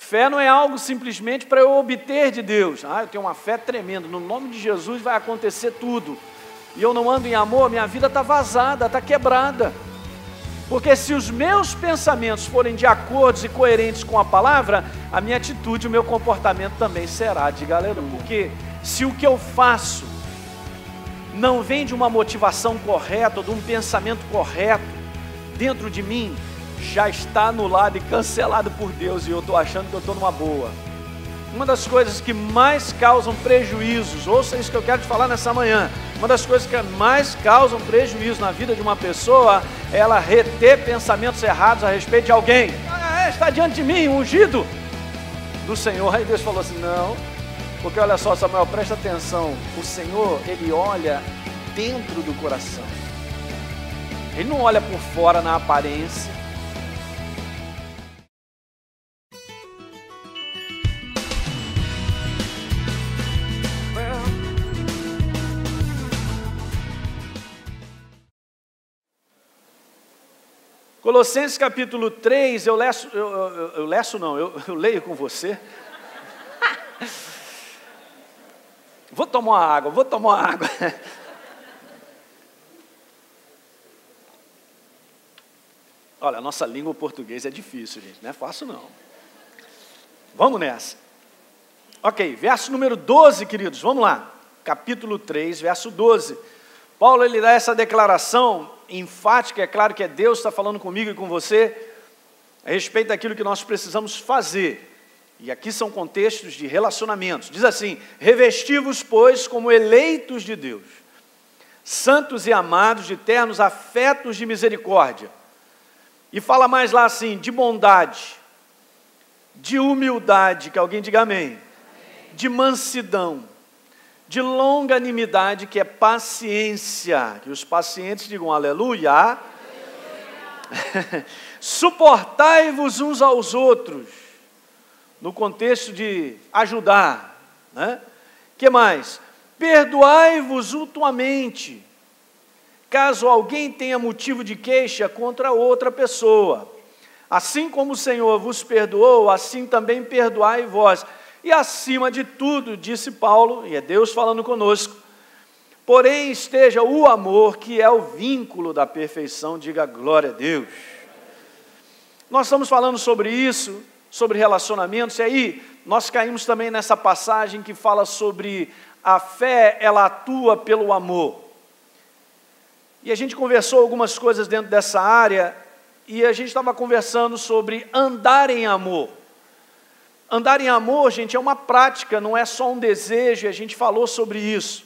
Fé não é algo simplesmente para eu obter de Deus. Eu tenho uma fé tremenda, no nome de Jesus vai acontecer tudo. E eu não ando em amor, minha vida está vazada, está quebrada. Porque se os meus pensamentos forem de acordo e coerentes com a palavra, a minha atitude, o meu comportamento também será, diga aleluia. Porque se o que eu faço não vem de uma motivação correta, ou de um pensamento correto dentro de mim, já está anulado e cancelado por Deus, e eu estou achando que eu estou numa boa. Uma das coisas que mais causam prejuízos, ouça isso que eu quero te falar nessa manhã, uma das coisas que mais causam prejuízo na vida de uma pessoa, é ela reter pensamentos errados a respeito de alguém. Está diante de mim, ungido do Senhor. Aí Deus falou assim, não, porque olha só, Samuel, presta atenção, o Senhor, Ele olha dentro do coração, Ele não olha por fora na aparência. Colossenses capítulo 3, eu leio com você. Vou tomar uma água. Olha, a nossa língua portuguesa é difícil, gente, não é fácil não. Vamos nessa. Ok, verso número 12, queridos, vamos lá. Capítulo 3, verso 12. Paulo, ele dá essa declaração enfática, é claro que é Deus que está falando comigo e com você, a respeito daquilo que nós precisamos fazer. E aqui são contextos de relacionamentos. Diz assim, revesti-vos, pois, como eleitos de Deus, santos e amados, de ternos afetos de misericórdia. E fala mais lá assim, de bondade, de humildade, que alguém diga amém, de mansidão, de longanimidade, que é paciência, que os pacientes digam aleluia. Aleluia. Suportai-vos uns aos outros, no contexto de ajudar, né? Que mais? Perdoai-vos mutuamente, caso alguém tenha motivo de queixa contra outra pessoa. Assim como o Senhor vos perdoou, assim também perdoai vós. E acima de tudo, disse Paulo, e é Deus falando conosco, porém esteja o amor, que é o vínculo da perfeição, diga glória a Deus. Nós estamos falando sobre isso, sobre relacionamentos, e aí nós caímos também nessa passagem que fala sobre a fé, ela atua pelo amor. E a gente conversou algumas coisas dentro dessa área, e a gente estava conversando sobre andar em amor. Andar em amor, gente, é uma prática, não é só um desejo, e a gente falou sobre isso.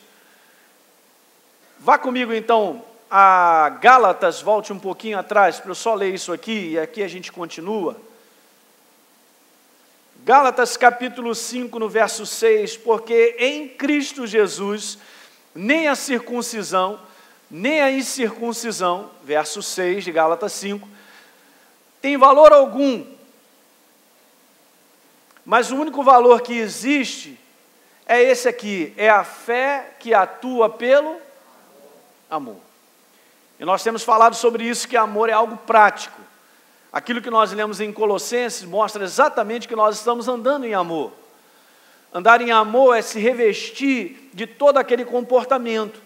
Vá comigo então a Gálatas, volte um pouquinho atrás, para eu só ler isso aqui, e aqui a gente continua. Gálatas capítulo 5, no verso 6, porque em Cristo Jesus, nem a circuncisão, nem a incircuncisão, verso 6 de Gálatas 5, tem valor algum, mas o único valor que existe é esse aqui, é a fé que atua pelo amor. E nós temos falado sobre isso, que amor é algo prático. Aquilo que nós lemos em Colossenses mostra exatamente que nós estamos andando em amor. Andar em amor é se revestir de todo aquele comportamento.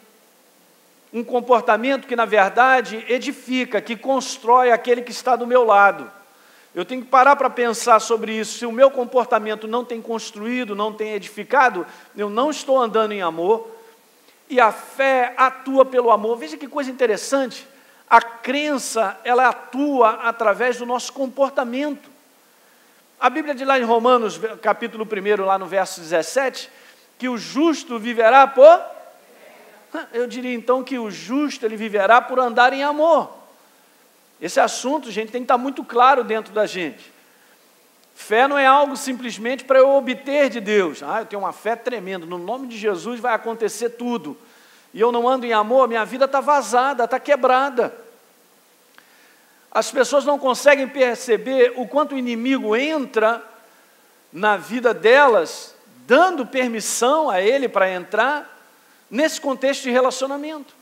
Um comportamento que, na verdade, edifica, que constrói aquele que está do meu lado. Eu tenho que parar para pensar sobre isso. Se o meu comportamento não tem construído, não tem edificado, eu não estou andando em amor. E a fé atua pelo amor. Veja que coisa interessante. A crença, ela atua através do nosso comportamento. A Bíblia diz lá em Romanos, capítulo 1, lá no verso 17, que o justo viverá por... Eu diria então que o justo, ele viverá por andar em amor. Esse assunto, gente, tem que estar muito claro dentro da gente. Fé não é algo simplesmente para eu obter de Deus. Eu tenho uma fé tremenda, no nome de Jesus vai acontecer tudo. E eu não ando em amor, minha vida está vazada, está quebrada. As pessoas não conseguem perceber o quanto o inimigo entra na vida delas, dando permissão a ele para entrar nesse contexto de relacionamento.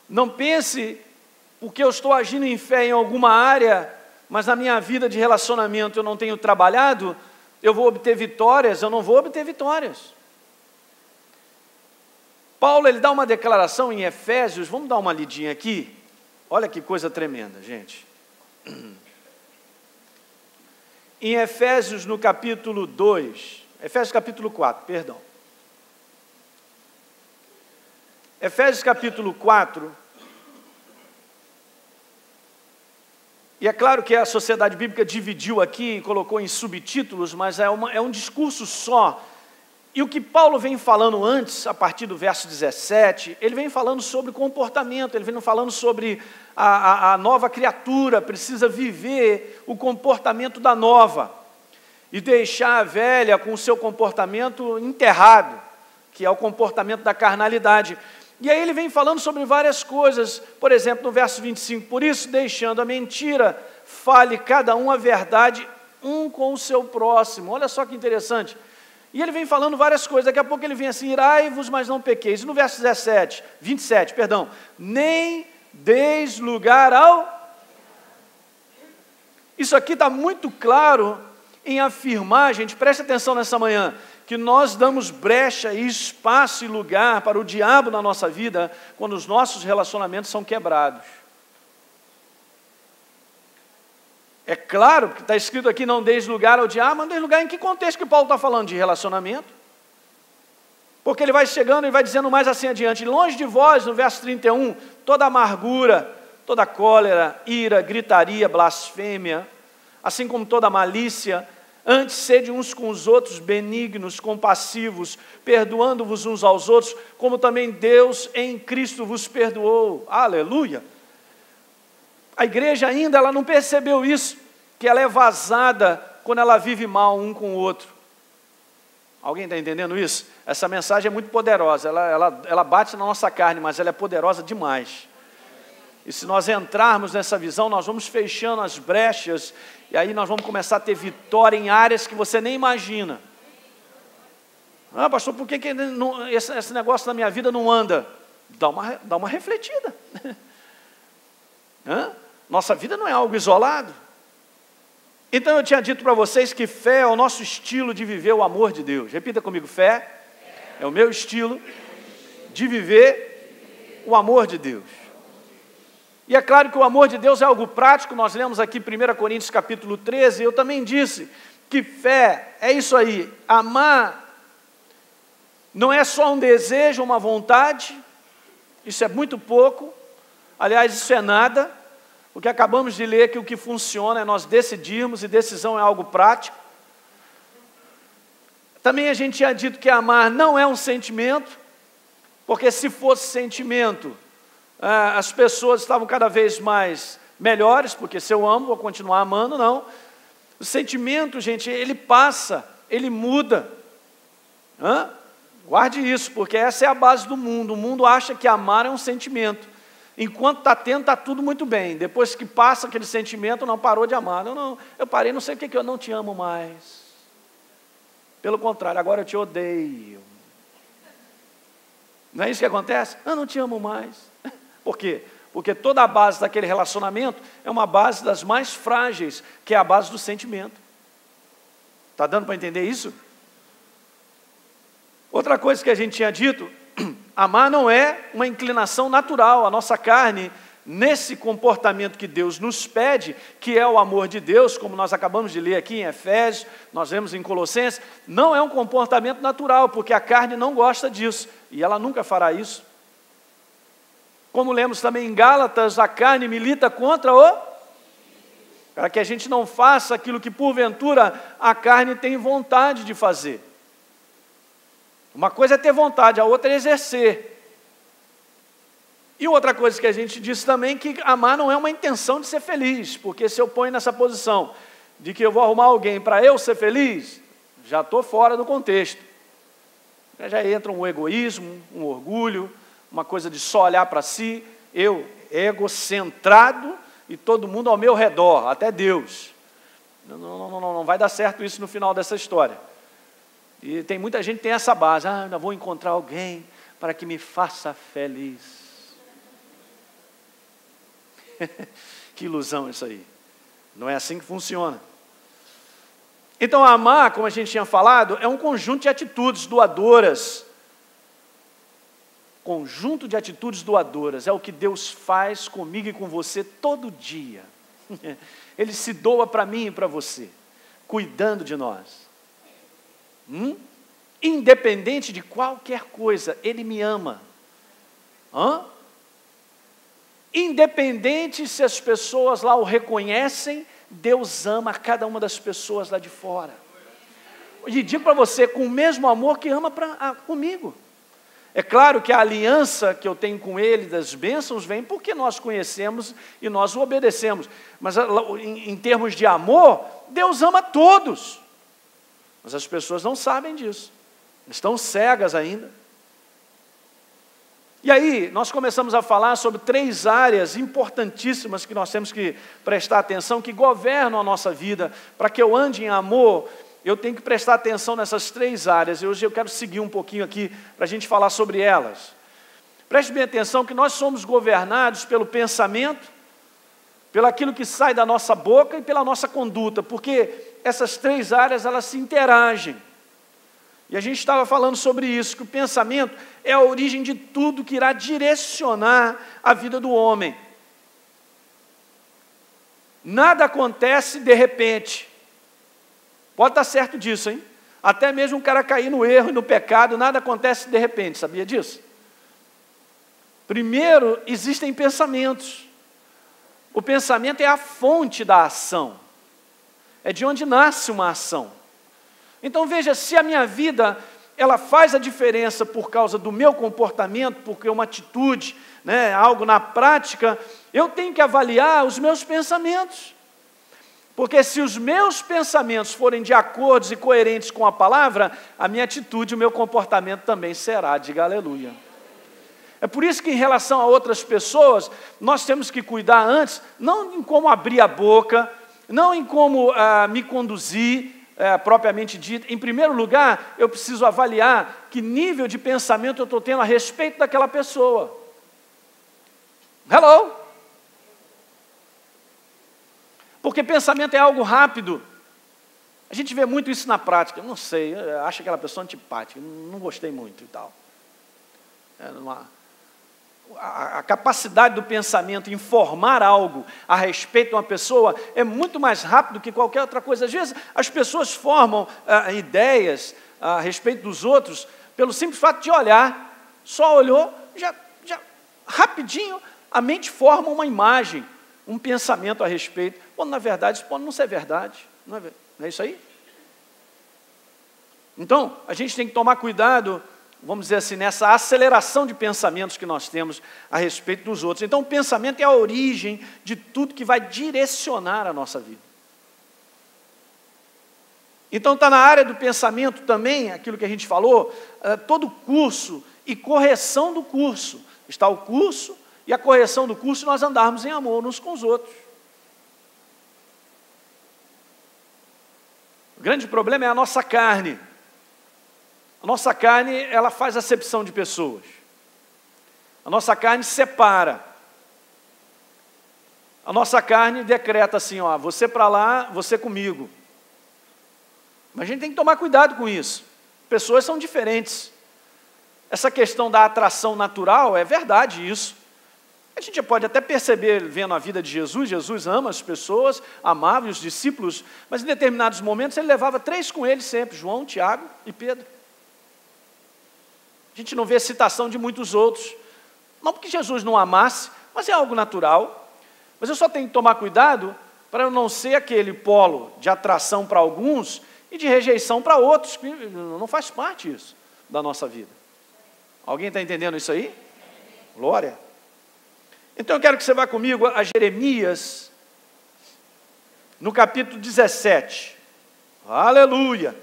Não pense, porque eu estou agindo em fé em alguma área mas na minha vida de relacionamento eu não tenho trabalhado, eu vou obter vitórias, eu não vou obter vitórias. Paulo, ele dá uma declaração em Efésios, vamos dar uma lidinha aqui. Olha que coisa tremenda, gente. Em Efésios, no capítulo 2, Efésios capítulo 4, perdão. Efésios capítulo 4, e é claro que a Sociedade Bíblica dividiu aqui e colocou em subtítulos, mas é um discurso só. E o que Paulo vem falando antes, a partir do verso 17, ele vem falando sobre comportamento, ele vem falando sobre a nova criatura, precisa viver o comportamento da nova e deixar a velha com o seu comportamento enterrado, que é o comportamento da carnalidade. E aí ele vem falando sobre várias coisas, por exemplo, no verso 25, por isso, deixando a mentira, fale cada um a verdade, um com o seu próximo. Olha só que interessante. E ele vem falando várias coisas, daqui a pouco ele vem assim, irai-vos, mas não pequeis. E no verso 27, nem deis lugar ao... Isso aqui está muito claro em afirmar, gente, preste atenção nessa manhã, que nós damos brecha e espaço e lugar para o diabo na nossa vida quando os nossos relacionamentos são quebrados. É claro que está escrito aqui, não deis lugar ao diabo, mas não deis lugar em que contexto que Paulo está falando? De relacionamento? Porque ele vai chegando e vai dizendo mais assim adiante, longe de vós, no verso 31, toda amargura, toda cólera, ira, gritaria, blasfêmia, assim como toda malícia, antes sede uns com os outros benignos, compassivos, perdoando-vos uns aos outros, como também Deus em Cristo vos perdoou. Aleluia! A igreja ainda ela não percebeu isso, que ela é vazada quando ela vive mal um com o outro. Alguém está entendendo isso? Essa mensagem é muito poderosa, ela bate na nossa carne, mas ela é poderosa demais. E se nós entrarmos nessa visão, nós vamos fechando as brechas, e aí nós vamos começar a ter vitória em áreas que você nem imagina. Ah, pastor, por que esse negócio na minha vida não anda? Dá uma refletida. Nossa vida não é algo isolado. Então eu tinha dito para vocês que fé é o nosso estilo de viver o amor de Deus. Repita comigo, fé é o meu estilo de viver o amor de Deus. E é claro que o amor de Deus é algo prático, nós lemos aqui 1 Coríntios capítulo 13, eu também disse que fé é isso aí, amar não é só um desejo, uma vontade, isso é muito pouco, aliás, isso é nada. O que acabamos de ler é que o que funciona é nós decidirmos, e decisão é algo prático. Também a gente tinha dito que amar não é um sentimento, porque se fosse sentimento, as pessoas estavam cada vez mais melhores, porque se eu amo, vou continuar amando, não. O sentimento, gente, ele passa, ele muda. Guarde isso, porque essa é a base do mundo. O mundo acha que amar é um sentimento. Enquanto está tendo, está tudo muito bem. Depois que passa aquele sentimento, não parou de amar. Eu parei, não sei o que eu não te amo mais. Pelo contrário, agora eu te odeio. Não é isso que acontece? Eu não te amo mais. Por quê? Porque toda a base daquele relacionamento é uma base das mais frágeis, que é a base do sentimento. Está dando para entender isso? Outra coisa que a gente tinha dito, amar não é uma inclinação natural. A nossa carne, nesse comportamento que Deus nos pede, que é o amor de Deus, como nós acabamos de ler aqui em Efésios, nós vemos em Colossenses, não é um comportamento natural, porque a carne não gosta disso, e ela nunca fará isso. Como lemos também em Gálatas, a carne milita contra para que a gente não faça aquilo que porventura a carne tem vontade de fazer. Uma coisa é ter vontade, a outra é exercer. E outra coisa que a gente disse também, que amar não é uma intenção de ser feliz, porque se eu ponho nessa posição de que eu vou arrumar alguém para eu ser feliz, já estou fora do contexto. Já entra um egoísmo, um orgulho, uma coisa de só olhar para si, eu egocentrado e todo mundo ao meu redor, até Deus. Não vai dar certo isso no final dessa história. E tem muita gente que tem essa base, ainda vou encontrar alguém para que me faça feliz. Que ilusão isso aí. Não é assim que funciona. Então, amar, como a gente tinha falado, é um conjunto de atitudes doadoras. Conjunto de atitudes doadoras. É o que Deus faz comigo e com você todo dia. Ele se doa para mim e para você, cuidando de nós. Independente de qualquer coisa, Ele me ama. Independente se as pessoas lá o reconhecem, Deus ama cada uma das pessoas lá de fora. E digo para você, com o mesmo amor que ama comigo. É claro que a aliança que eu tenho com Ele, das bênçãos, vem porque nós conhecemos e nós o obedecemos. Mas em termos de amor, Deus ama todos. Mas as pessoas não sabem disso. Estão cegas ainda. E aí, nós começamos a falar sobre 3 áreas importantíssimas que nós temos que prestar atenção, que governam a nossa vida. Para que eu ande em amor, eu tenho que prestar atenção nessas 3 áreas. E hoje eu quero seguir um pouquinho aqui para a gente falar sobre elas. Preste bem atenção que nós somos governados pelo pensamento, pelo aquilo que sai da nossa boca e pela nossa conduta, porque essas 3 áreas elas se interagem. E a gente estava falando sobre isso, que o pensamento é a origem de tudo que irá direcionar a vida do homem. Nada acontece de repente. Pode estar certo disso, hein? Até mesmo um cara cair no erro e no pecado, nada acontece de repente, sabia disso? Primeiro, existem pensamentos. O pensamento é a fonte da ação. É de onde nasce uma ação. Então veja, se a minha vida, ela faz a diferença por causa do meu comportamento, porque é uma atitude, algo na prática, eu tenho que avaliar os meus pensamentos. Porque se os meus pensamentos forem de acordo e coerentes com a palavra, a minha atitude, o meu comportamento também será, diga aleluia. É por isso que em relação a outras pessoas, nós temos que cuidar antes, não em como abrir a boca, não em como me conduzir, propriamente dito. Em primeiro lugar, eu preciso avaliar que nível de pensamento eu estou tendo a respeito daquela pessoa. Hello? Porque pensamento é algo rápido. A gente vê muito isso na prática. Eu não sei, eu acho aquela pessoa antipática, não gostei muito e tal. A capacidade do pensamento em formar algo a respeito de uma pessoa é muito mais rápido que qualquer outra coisa. Às vezes as pessoas formam ideias a respeito dos outros pelo simples fato de olhar. Só olhou, já rapidinho a mente forma uma imagem, um pensamento a respeito. Quando na verdade isso pode não ser verdade. Não é isso aí? Então, a gente tem que tomar cuidado, vamos dizer assim, nessa aceleração de pensamentos que nós temos a respeito dos outros. Então, o pensamento é a origem de tudo que vai direcionar a nossa vida. Então, está na área do pensamento também, aquilo que a gente falou, todo curso e correção do curso. Está o curso e a correção do curso, nós andarmos em amor uns com os outros. O grande problema é a nossa carne. A nossa carne, ela faz acepção de pessoas. A nossa carne separa. A nossa carne decreta assim, você para lá, você comigo. Mas a gente tem que tomar cuidado com isso. Pessoas são diferentes. Essa questão da atração natural, é verdade isso. A gente pode até perceber, vendo a vida de Jesus, Jesus ama as pessoas, amava os discípulos, mas em determinados momentos ele levava 3 com ele sempre, João, Tiago e Pedro. A gente não vê citação de muitos outros. Não porque Jesus não amasse, mas é algo natural. Mas eu só tenho que tomar cuidado para eu não ser aquele polo de atração para alguns e de rejeição para outros, que não faz parte isso da nossa vida. Alguém está entendendo isso aí? Glória. Então eu quero que você vá comigo a Jeremias, no capítulo 17. Aleluia.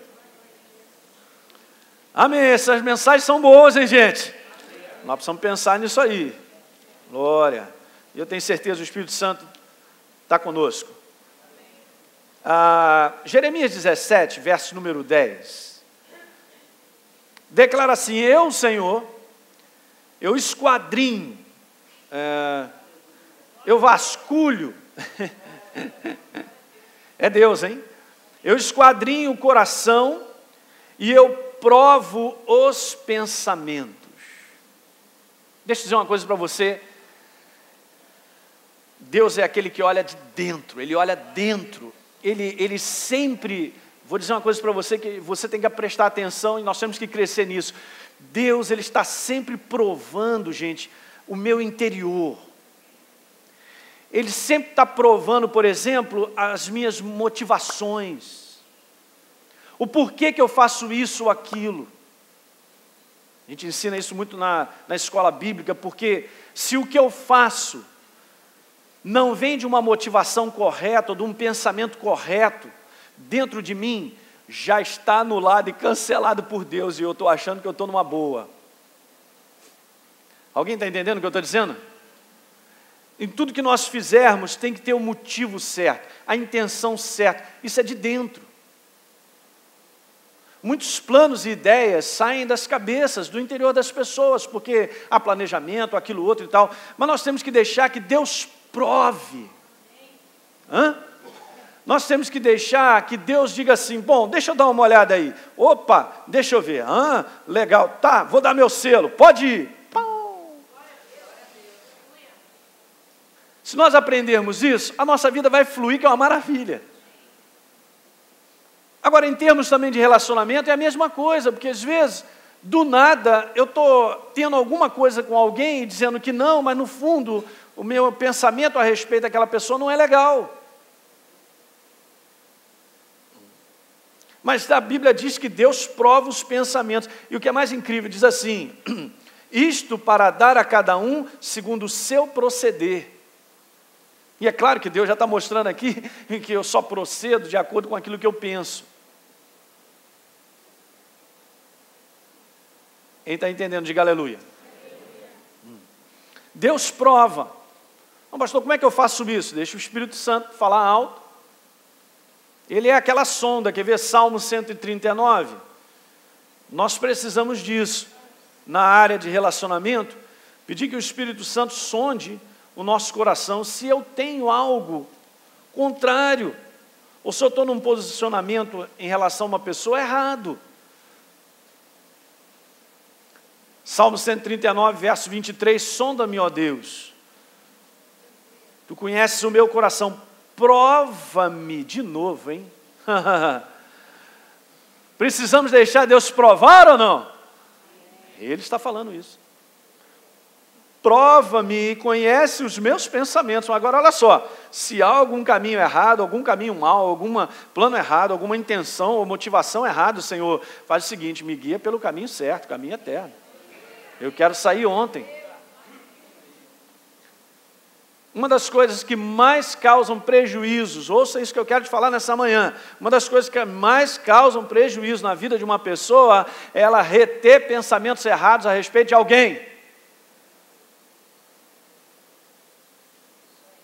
Amém, essas mensagens são boas, hein, gente? Nós precisamos pensar nisso aí. Glória. E eu tenho certeza que o Espírito Santo está conosco. Jeremias 17, verso número 10. Declara assim: eu, Senhor, eu esquadrinho, eu vasculho, É Deus, hein? Eu esquadrinho o coração e eu provo os pensamentos. Deixa eu dizer uma coisa para você. Deus é aquele que olha de dentro, Ele olha dentro. Ele sempre, vou dizer uma coisa para você que você tem que prestar atenção e nós temos que crescer nisso. Deus, Ele está sempre provando, gente, o meu interior. Ele sempre está provando, por exemplo, as minhas motivações. O porquê que eu faço isso ou aquilo. A gente ensina isso muito na escola bíblica, porque se o que eu faço não vem de uma motivação correta, ou de um pensamento correto dentro de mim, já está anulado e cancelado por Deus, e eu estou achando que eu estou numa boa. Alguém está entendendo o que eu estou dizendo? Em tudo que nós fizermos tem que ter o motivo certo, a intenção certa, isso é de dentro. Muitos planos e ideias saem das cabeças, do interior das pessoas, porque há planejamento, aquilo outro e tal, mas nós temos que deixar que Deus prove. Nós temos que deixar que Deus diga assim, bom, deixa eu dar uma olhada aí, opa, deixa eu ver, legal, tá, vou dar meu selo, pode ir. Se nós aprendermos isso, a nossa vida vai fluir, que é uma maravilha. Agora, em termos também de relacionamento, é a mesma coisa, porque às vezes, do nada, eu estou tendo alguma coisa com alguém, dizendo que não, mas no fundo, o meu pensamento a respeito daquela pessoa não é legal. Mas a Bíblia diz que Deus prova os pensamentos. E o que é mais incrível, diz assim, isto para dar a cada um segundo o seu proceder. E é claro que Deus já está mostrando aqui que eu só procedo de acordo com aquilo que eu penso. Quem está entendendo? Diga aleluia. Deus prova. Não, pastor, como é que eu faço isso? Deixa o Espírito Santo falar alto. Ele é aquela sonda, quer ver Salmo 139? Nós precisamos disso. Na área de relacionamento, pedir que o Espírito Santo sonde o nosso coração, se eu tenho algo contrário, ou se eu estou num posicionamento em relação a uma pessoa errado. Salmo 139, verso 23, sonda-me, ó Deus, tu conheces o meu coração, prova-me, de novo, hein? Precisamos deixar Deus provar ou não? Ele está falando isso. Prova-me e conhece os meus pensamentos. Agora, olha só, se há algum caminho errado, algum caminho mau, algum plano errado, alguma intenção ou motivação errada, Senhor, faz o seguinte, me guia pelo caminho certo, caminho eterno. Eu quero sair ontem. Uma das coisas que mais causam prejuízos, ouça isso que eu quero te falar nessa manhã, uma das coisas que mais causam prejuízo na vida de uma pessoa é ela reter pensamentos errados a respeito de alguém.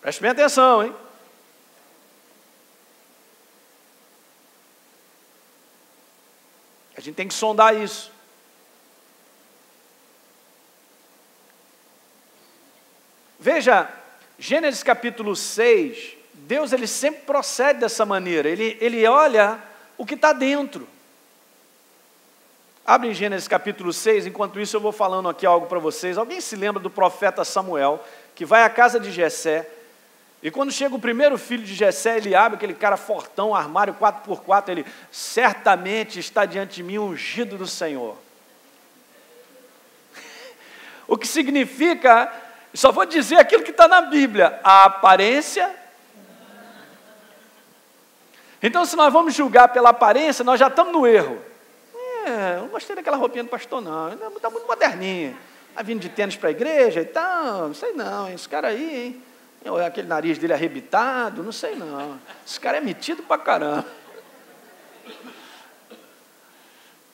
Preste bem atenção, hein? A gente tem que sondar isso. Veja, Gênesis capítulo 6, Deus ele sempre procede dessa maneira, ele olha o que está dentro. Abre em Gênesis capítulo 6, enquanto isso eu vou falando aqui algo para vocês. Alguém se lembra do profeta Samuel, que vai à casa de Jessé, e quando chega o primeiro filho de Jessé, ele abre aquele cara fortão, armário 4x4, ele certamente está diante de mim ungido do Senhor. O que significa, só vou dizer aquilo que está na Bíblia, a aparência. Então se nós vamos julgar pela aparência, nós já estamos no erro. Eu não gostei daquela roupinha do pastor não, está muito moderninha. Está vindo de tênis para a igreja e tal, não sei não, esse cara aí, hein? Aquele nariz dele arrebitado, não sei não. Esse cara é metido pra caramba.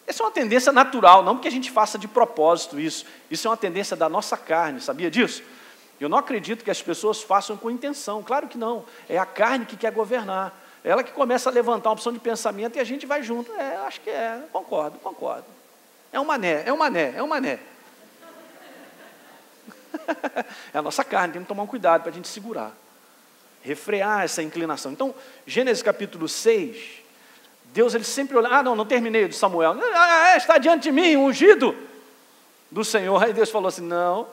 Essa é uma tendência natural, não porque a gente faça de propósito isso. Isso é uma tendência da nossa carne, sabia disso? Eu não acredito que as pessoas façam com intenção, claro que não. É a carne que quer governar. É ela que começa a levantar uma opção de pensamento e a gente vai junto. Acho que concordo. É um mané. É a nossa carne, tem que tomar um cuidado para a gente segurar. refrear essa inclinação. Então, Gênesis capítulo 6, Deus ele sempre olha, não terminei de Samuel, está diante de mim, ungido do Senhor. Aí Deus falou assim, não,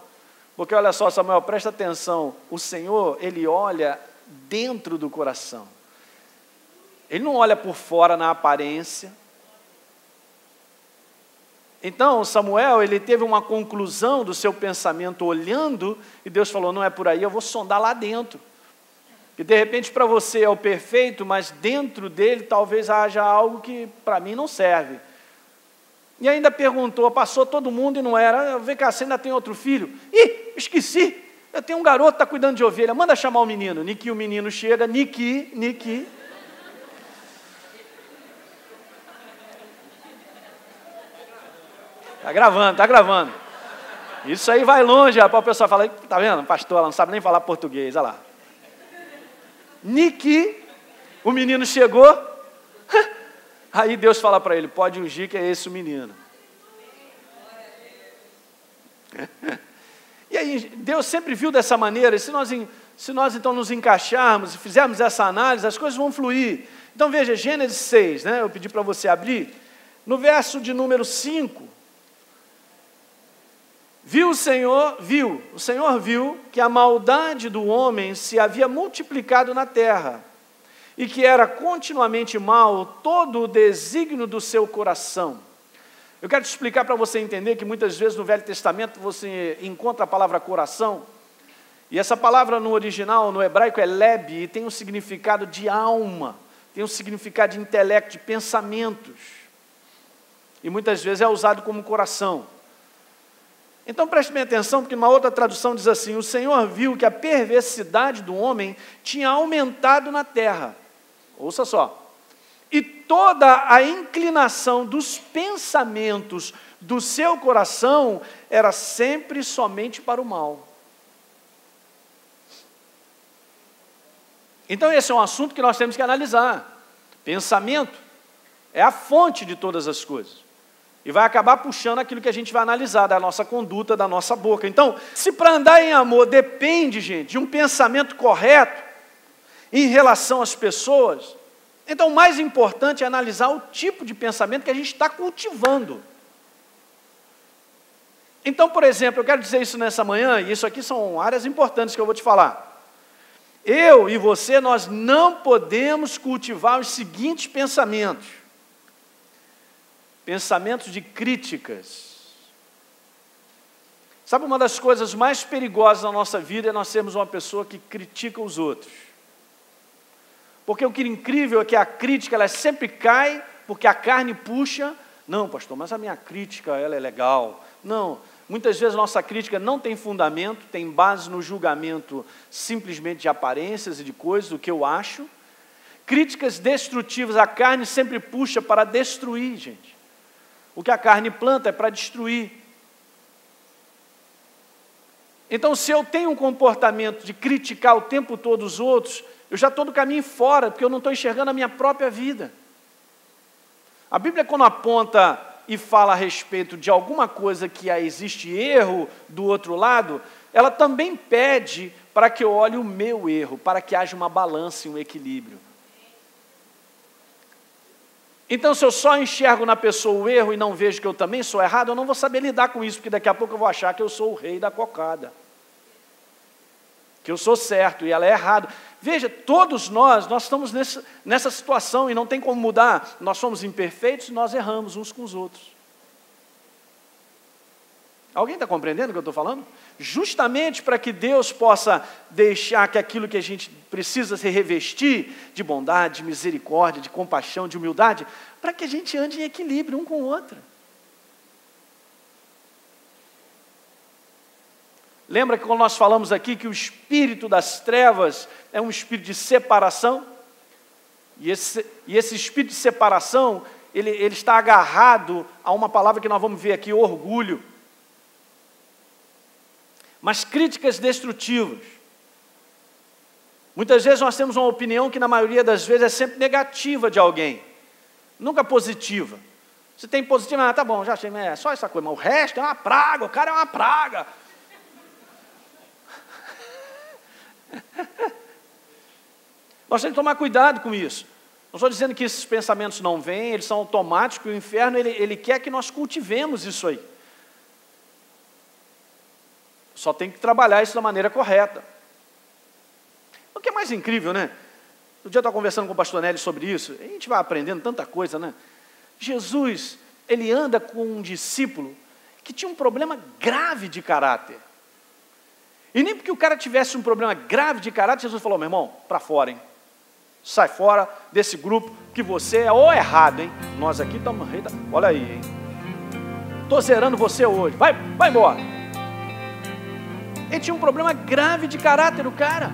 porque olha só, Samuel, presta atenção, o Senhor, ele olha dentro do coração, ele não olha por fora na aparência. Então, Samuel, ele teve uma conclusão do seu pensamento olhando, e Deus falou, não é por aí, eu vou sondar lá dentro. E de repente para você é o perfeito, mas dentro dele talvez haja algo que para mim não serve. E ainda perguntou, passou todo mundo e não era, vem cá, você ainda tem outro filho? Ih, esqueci, eu tenho um garoto que está cuidando de ovelha, manda chamar o menino. Niki, o menino chega, Niki. Está gravando. Isso aí vai longe, rapaz, o pessoal fala, tá vendo, pastor, ela não sabe nem falar português, olha lá. Niki, o menino chegou, aí Deus fala para ele, pode ungir que é esse o menino. E aí, Deus sempre viu dessa maneira, e se nós então nos encaixarmos e fizermos essa análise, as coisas vão fluir. Então veja, Gênesis 6, né, eu pedi para você abrir, no verso de número 5, o Senhor viu que a maldade do homem se havia multiplicado na terra, e que era continuamente mal todo o desígnio do seu coração. Eu quero te explicar para você entender que muitas vezes no Velho Testamento você encontra a palavra coração, e essa palavra no original, no hebraico é leb, e tem um significado de alma, tem um significado de intelecto, de pensamentos, e muitas vezes é usado como coração. Então preste bem atenção, porque uma outra tradução diz assim, o Senhor viu que a perversidade do homem tinha aumentado na terra. Ouça só. E toda a inclinação dos pensamentos do seu coração era sempre somente para o mal. Então esse é um assunto que nós temos que analisar. Pensamento é a fonte de todas as coisas. E vai acabar puxando aquilo que a gente vai analisar, da nossa conduta, da nossa boca. Então, se para andar em amor depende, gente, de um pensamento correto em relação às pessoas, então o mais importante é analisar o tipo de pensamento que a gente está cultivando. Então, por exemplo, eu quero dizer isso nessa manhã, e isso aqui são áreas importantes que eu vou te falar. Eu e você, nós não podemos cultivar os seguintes pensamentos. Pensamentos de críticas. Sabe, uma das coisas mais perigosas na nossa vida é nós sermos uma pessoa que critica os outros. Porque o que é incrível é que a crítica, ela sempre cai, porque a carne puxa. Não, pastor, mas a minha crítica, ela é legal. Não, muitas vezes a nossa crítica não tem fundamento, tem base no julgamento simplesmente de aparências e de coisas, do que eu acho. Críticas destrutivas, a carne sempre puxa para destruir, gente. O que a carne planta é para destruir. Então, se eu tenho um comportamento de criticar o tempo todo os outros, eu já estou do caminho fora, porque eu não estou enxergando a minha própria vida. A Bíblia, quando aponta e fala a respeito de alguma coisa que existe erro do outro lado, ela também pede para que eu olhe o meu erro, para que haja uma balança e um equilíbrio. Então, se eu só enxergo na pessoa o erro e não vejo que eu também sou errado, eu não vou saber lidar com isso, porque daqui a pouco eu vou achar que eu sou o rei da cocada. Que eu sou certo e ela é errado. Veja, todos nós estamos nessa situação e não tem como mudar. Nós somos imperfeitos e nós erramos uns com os outros. Alguém está compreendendo o que eu estou falando? Justamente para que Deus possa deixar que aquilo que a gente precisa se revestir de bondade, de misericórdia, de compaixão, de humildade, para que a gente ande em equilíbrio um com o outro. Lembra que quando nós falamos aqui que o espírito das trevas é um espírito de separação? E esse espírito de separação, ele está agarrado a uma palavra que nós vamos ver aqui, orgulho. Mas críticas destrutivas. Muitas vezes nós temos uma opinião que na maioria das vezes é sempre negativa de alguém, nunca positiva. Se tem positiva, tá bom, já achei, é só essa coisa, mas o resto é uma praga, o cara é uma praga. Nós temos que tomar cuidado com isso. Não estou dizendo que esses pensamentos não vêm, eles são automáticos, e o inferno ele quer que nós cultivemos isso aí. Só tem que trabalhar isso da maneira correta. O que é mais incrível, né? Um dia eu estava conversando com o pastor Nelly sobre isso, a gente vai aprendendo tanta coisa, né? Jesus, ele anda com um discípulo que tinha um problema grave de caráter. E nem porque o cara tivesse um problema grave de caráter, Jesus falou, meu irmão, para fora, hein? Sai fora desse grupo, que você é o errado, hein? Nós aqui estamos... Olha aí, hein? Estou zerando você hoje, vai embora. Ele tinha um problema grave de caráter, o cara.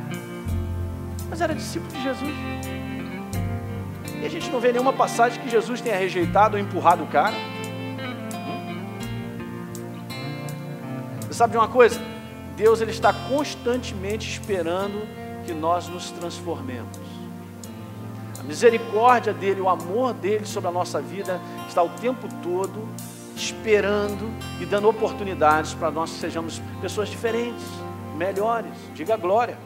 Mas era discípulo de Jesus. E a gente não vê nenhuma passagem que Jesus tenha rejeitado ou empurrado o cara. Você sabe de uma coisa? Deus ele está constantemente esperando que nós nos transformemos. A misericórdia dele, o amor dele sobre a nossa vida está o tempo todo esperando e dando oportunidades para nós que sejamos pessoas diferentes, melhores. Diga glória.